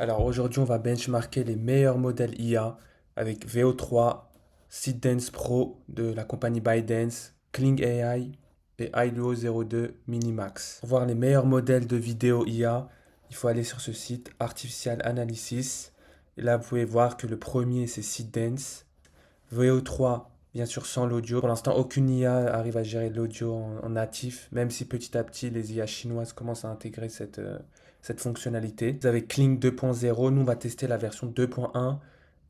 Alors aujourd'hui, on va benchmarker les meilleurs modèles IA avec VO3, Seedance Pro de la compagnie ByteDance, Kling AI et Hydro 02 Minimax. Pour voir les meilleurs modèles de vidéo IA, il faut aller sur ce site Artificial Analysis. Et là, vous pouvez voir que le premier, c'est Seedance. VO3, bien sûr, sans l'audio. Pour l'instant, aucune IA arrive à gérer l'audio en natif, même si petit à petit, les IA chinoises commencent à intégrer cette fonctionnalité. Vous avez Kling 2.0. Nous, on va tester la version 2.1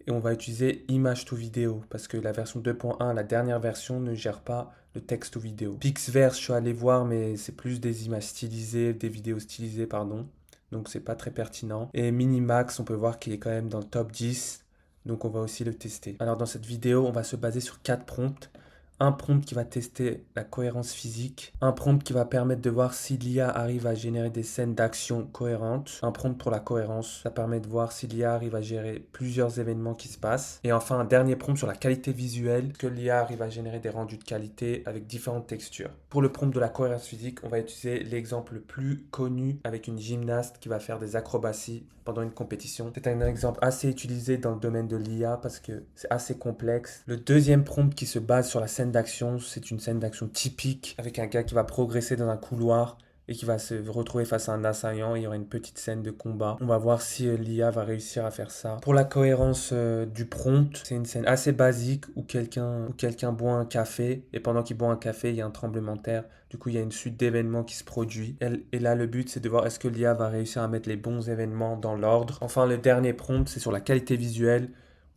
et on va utiliser Image to Video parce que la version 2.1, la dernière version, ne gère pas le texte ou vidéo. Pixverse, je suis allé voir, mais c'est plus des images stylisées, des vidéos stylisées, pardon. Donc, c'est pas très pertinent. Et Minimax, on peut voir qu'il est quand même dans le top 10. Donc on va aussi le tester. Alors dans cette vidéo, on va se baser sur 4 prompts. Un prompt qui va tester la cohérence physique. Un prompt qui va permettre de voir si l'IA arrive à générer des scènes d'action cohérentes. Un prompt pour la cohérence. Ça permet de voir si l'IA arrive à gérer plusieurs événements qui se passent. Et enfin, un dernier prompt sur la qualité visuelle. Que l'IA arrive à générer des rendus de qualité avec différentes textures. Pour le prompt de la cohérence physique, on va utiliser l'exemple le plus connu avec une gymnaste qui va faire des acrobaties pendant une compétition. C'est un exemple assez utilisé dans le domaine de l'IA parce que c'est assez complexe. Le deuxième prompt qui se base sur la scène d'action, c'est une scène d'action typique avec un gars qui va progresser dans un couloir et qui va se retrouver face à un assaillant. Il y aura une petite scène de combat. On va voir si l'IA va réussir à faire ça. Pour la cohérence du prompt, c'est une scène assez basique où quelqu'un boit un café et pendant qu'il boit un café, il y a un tremblement de terre. Du coup, il y a une suite d'événements qui se produit. Et là, le but, c'est de voir est-ce que l'IA va réussir à mettre les bons événements dans l'ordre. Enfin, le dernier prompt, c'est sur la qualité visuelle.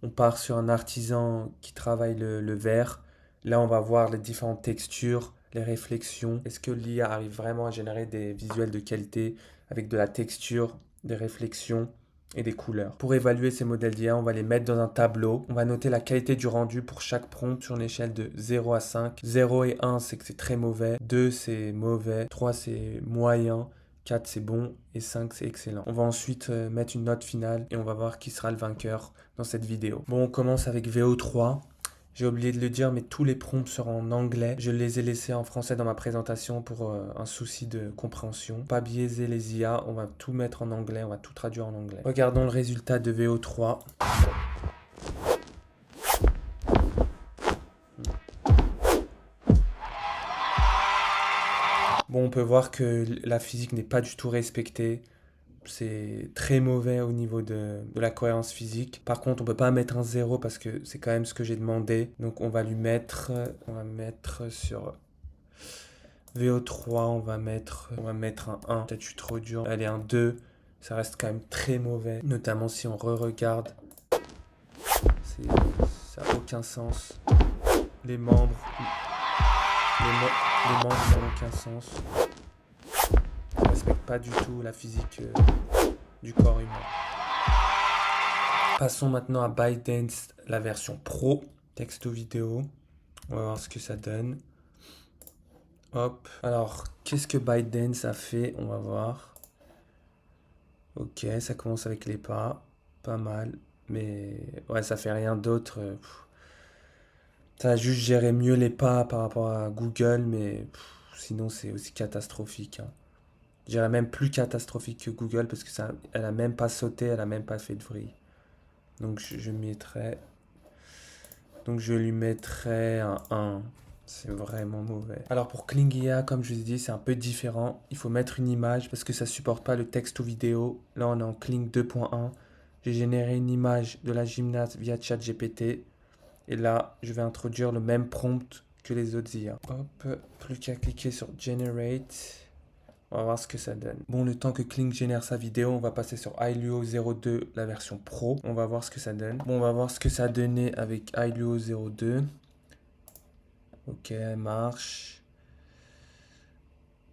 On part sur un artisan qui travaille le verre. Là, on va voir les différentes textures, les réflexions. Est-ce que l'IA arrive vraiment à générer des visuels de qualité avec de la texture, des réflexions et des couleurs. Pour évaluer ces modèles d'IA, on va les mettre dans un tableau. On va noter la qualité du rendu pour chaque prompt sur une échelle de 0 à 5. 0 et 1, c'est que c'est très mauvais. 2, c'est mauvais. 3, c'est moyen. 4, c'est bon. Et 5, c'est excellent. On va ensuite mettre une note finale et on va voir qui sera le vainqueur dans cette vidéo. Bon, on commence avec VO3. J'ai oublié de le dire, mais tous les prompts seront en anglais. Je les ai laissés en français dans ma présentation pour un souci de compréhension. Pas biaiser les IA, on va tout mettre en anglais, on va tout traduire en anglais. Regardons le résultat de VO3. Bon, on peut voir que la physique n'est pas du tout respectée. C'est très mauvais au niveau de la cohérence physique. Par contre, on peut pas mettre un 0 parce que c'est quand même ce que j'ai demandé. Donc on va mettre sur VO3, on va mettre un 1. Peut-être je suis trop dur. Allez, un 2. Ça reste quand même très mauvais. Notamment si on re-regarde. Ça n'a aucun sens. Les membres. Les membres n'ont aucun sens. Ça ne respecte pas du tout la physique du corps humain. Passons maintenant à ByteDance, la version pro, texte ou vidéo. On va voir ce que ça donne. Hop. Alors, qu'est-ce que ByteDance a fait? On va voir. Ok, ça commence avec les pas. Pas mal. Mais ouais, ça fait rien d'autre. Ça a juste géré mieux les pas par rapport à Google, mais sinon c'est aussi catastrophique, hein. Je dirais même plus catastrophique que Google parce que elle a même pas sauté, elle a même pas fait de vrille. Donc je lui mettrais un 1. C'est vraiment mauvais. Alors pour Klingia, comme je vous ai dit, c'est un peu différent. Il faut mettre une image parce que ça supporte pas le texte ou vidéo. Là, on est en Kling 2.1. J'ai généré une image de la gymnaste via ChatGPT. Et là, je vais introduire le même prompt que les autres IA. Hop, plus qu'à cliquer sur Generate. On va voir ce que ça donne. Bon, le temps que Kling génère sa vidéo, on va passer sur Iluo 02, la version pro. On va voir ce que ça donne. Bon, on va voir ce que ça a donné avec Iluo 02. Ok, elle marche.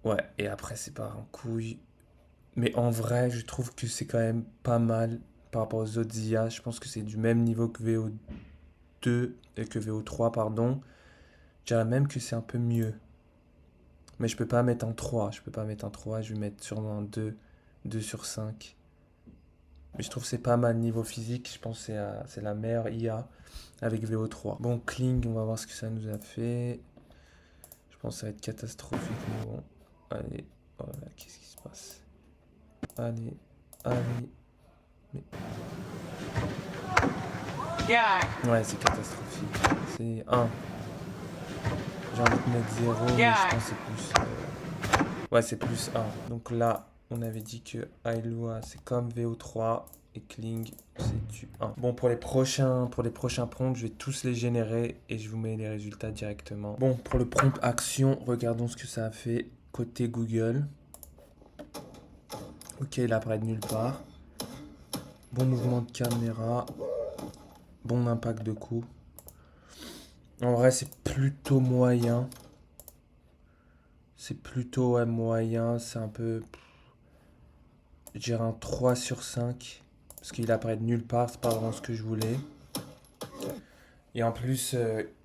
Ouais, et après, c'est pas en couille. Mais en vrai, je trouve que c'est quand même pas mal par rapport aux autres IA. Je pense que c'est du même niveau que VO2 et que VO3, pardon. Je dirais même que c'est un peu mieux. Mais je peux pas mettre en 3. Je peux pas mettre en 3. Je vais mettre sûrement en 2. 2 sur 5. Mais je trouve que c'est pas mal niveau physique. Je pense que c'est la meilleure IA avec VO3. Bon, Kling, on va voir ce que ça nous a fait. Je pense que ça va être catastrophique. Mais bon, allez. Oh là là, qu'est-ce qui se passe? Allez, allez. Mais... Ouais, c'est catastrophique. C'est 1. J'ai envie de mettre 0, mais je pense que c'est plus... Ouais, c'est plus 1. Donc là, on avait dit que Ailua, c'est comme VO3 et Kling, c'est du 1. Bon, pour les prochains prompts, je vais tous les générer et je vous mets les résultats directement. Bon, pour le prompt action, regardons ce que ça a fait côté Google. Ok, il apparaît de nulle part. Bon mouvement de caméra. Bon impact de coup. En vrai, c'est plutôt moyen. C'est plutôt ouais, moyen. C'est un peu... Je dirais un 3 sur 5. Parce qu'il apparaît de nulle part. C'est pas vraiment ce que je voulais. Et en plus,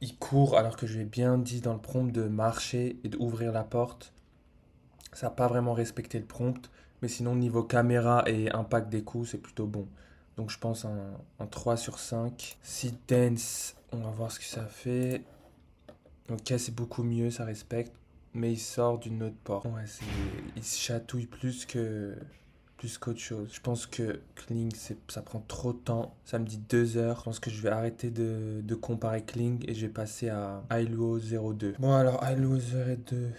il court alors que je lui ai bien dit dans le prompt de marcher et d'ouvrir la porte. Ça n'a pas vraiment respecté le prompt. Mais sinon, niveau caméra et impact des coups, c'est plutôt bon. Donc je pense un 3 sur 5. Seed Dance, on va voir ce que ça fait. Ok, c'est beaucoup mieux, ça respecte. Mais il sort d'une autre porte. Ouais, il se chatouille plus qu'autre chose. Je pense que Kling, ça prend trop de temps. Ça me dit 2 heures. Je pense que je vais arrêter de comparer Kling et je vais passer à Ailuo 02. Bon, alors Ailuo 02.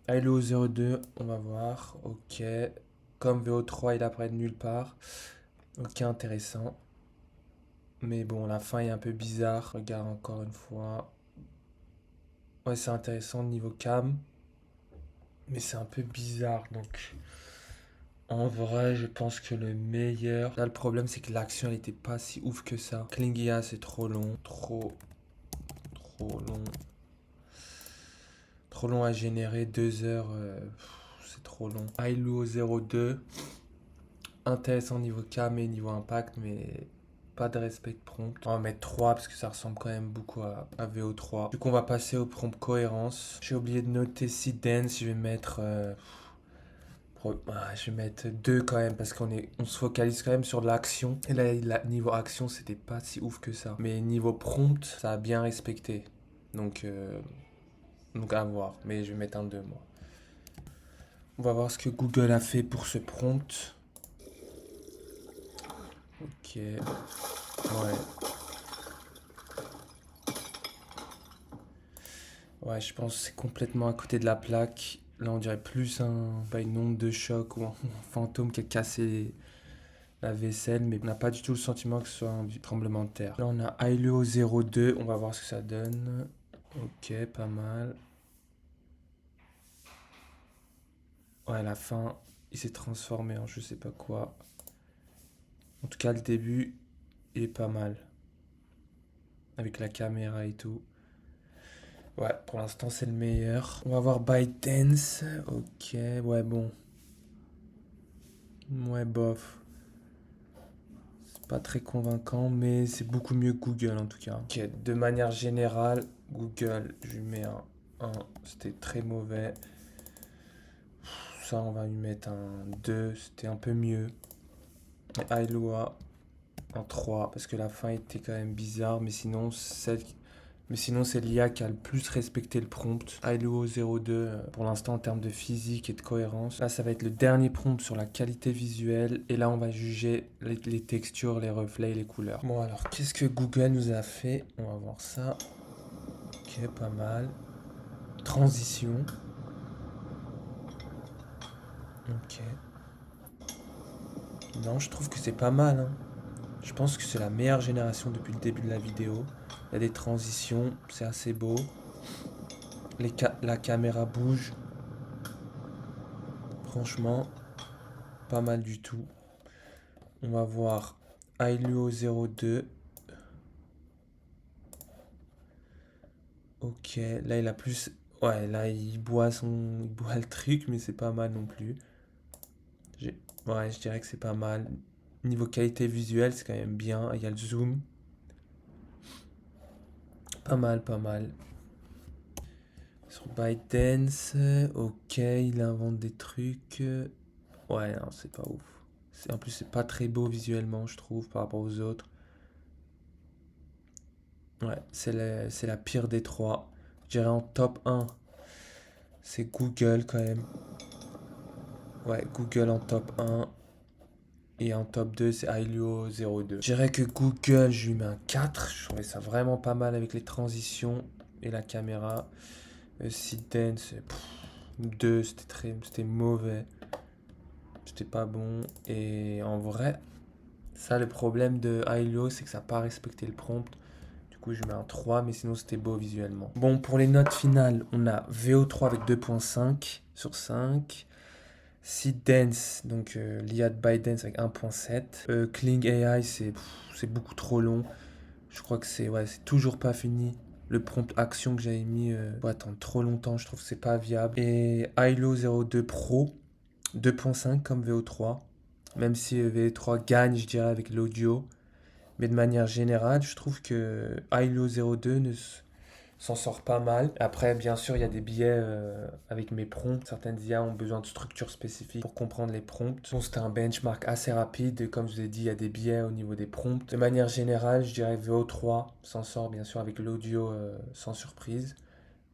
Ailuo 02, on va voir. Ok. Comme VO3, il apparaît de nulle part. Ok, intéressant. Mais bon, la fin est un peu bizarre. Regarde encore une fois. Ouais, c'est intéressant niveau cam. Mais c'est un peu bizarre. Donc, en vrai, je pense que le meilleur. Là, le problème, c'est que l'action, elle était pas si ouf que ça. Klingia, c'est trop long. Trop long. Trop long à générer. 2 heures. C'est trop long. Ailuo 02. Intéressant niveau cam et niveau impact, mais pas de respect prompt. On va mettre 3 parce que ça ressemble quand même beaucoup à VO3. Du coup, on va passer au prompt cohérence. J'ai oublié de noter Seed Dance. Je vais mettre... je vais mettre 2 quand même parce on se focalise quand même sur l'action. Et là, niveau action, c'était pas si ouf que ça. Mais niveau prompt, ça a bien respecté. Donc à voir. Mais je vais mettre un 2 moi. On va voir ce que Google a fait pour ce prompt. Ok. Ouais. Ouais, je pense que c'est complètement à côté de la plaque. Là, on dirait plus une onde de choc ou un fantôme qui a cassé la vaisselle, mais on n'a pas du tout le sentiment que ce soit un tremblement de terre. Là, on a Ailuo 02, on va voir ce que ça donne. Ok, pas mal. Ouais, à la fin, il s'est transformé en je sais pas quoi. En tout cas, le début, il est pas mal. Avec la caméra et tout. Ouais, pour l'instant, c'est le meilleur. On va voir ByteDance. Ok, ouais, bon. Ouais, bof. Pas très convaincant, mais c'est beaucoup mieux que Google en tout cas. Ok, de manière générale, Google, je lui mets un 1. C'était très mauvais. Ça, on va lui mettre un 2. C'était un peu mieux. Et Ailuo, un 3. Parce que la fin était quand même bizarre. Mais sinon, c'est l'IA qui a le plus respecté le prompt. Ailuo 02, pour l'instant, en termes de physique et de cohérence. Là, ça va être le dernier prompt sur la qualité visuelle. Et là, on va juger les textures, les reflets et les couleurs. Bon, alors, qu'est-ce que Google nous a fait? On va voir ça. Ok, pas mal. Transition. Ok. Non, je trouve que c'est pas mal, hein. Je pense que c'est la meilleure génération depuis le début de la vidéo. Il y a des transitions, c'est assez beau. La caméra bouge. Franchement, pas mal du tout. On va voir Ailuo 02. Ok, là il a plus... Ouais, là il boit le truc, mais c'est pas mal non plus. Ouais, je dirais que c'est pas mal. Niveau qualité visuelle, c'est quand même bien. Il y a le zoom. Pas mal, pas mal. Sur ByteDance, ok, il invente des trucs. Ouais, non, c'est pas ouf. En plus, c'est pas très beau visuellement, je trouve, par rapport aux autres. Ouais, c'est la pire des trois. Je dirais en top 1, c'est Google quand même. Ouais, Google en top 1. Et en top 2, c'est Ailio 02. Je dirais que Google, je lui mets un 4. Je trouvais ça vraiment pas mal avec les transitions et la caméra. Seedance, 2, c'était mauvais. C'était pas bon. Et en vrai, ça, le problème de Ailio, c'est que ça n'a pas respecté le prompt. Du coup, je mets un 3, mais sinon, c'était beau visuellement. Bon, pour les notes finales, on a VO3 avec 2.5 sur 5. Seedance, donc l'IA de ByteDance avec 1.7. Kling AI, c'est beaucoup trop long. Je crois que c'est toujours pas fini. Le prompt action que j'avais mis faut attendre trop longtemps, je trouve que c'est pas viable. Et Hilo 02 Pro, 2.5 comme VO3. Même si VO3 gagne, je dirais, avec l'audio. Mais de manière générale, je trouve que Hilo 02 s'en sort pas mal. Après, bien sûr, il y a des biais avec mes prompts. Certaines IA ont besoin de structures spécifiques pour comprendre les prompts. Bon, c'était un benchmark assez rapide. Et comme je vous ai dit, il y a des biais au niveau des prompts. De manière générale, je dirais VO3 s'en sort bien sûr avec l'audio sans surprise.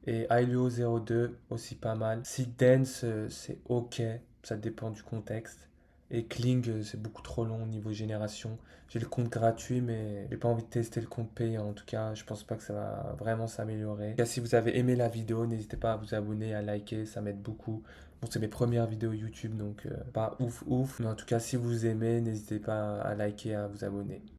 Et Hilo 02 aussi pas mal. Seedance, c'est ok. Ça dépend du contexte. Et Kling, c'est beaucoup trop long au niveau génération. J'ai le compte gratuit, mais j'ai pas envie de tester le compte payant. En tout cas, je pense pas que ça va vraiment s'améliorer. En tout cas, si vous avez aimé la vidéo, n'hésitez pas à vous abonner, à liker, ça m'aide beaucoup. Bon, c'est mes premières vidéos YouTube, donc pas ouf ouf. Mais en tout cas, si vous aimez, n'hésitez pas à liker, à vous abonner.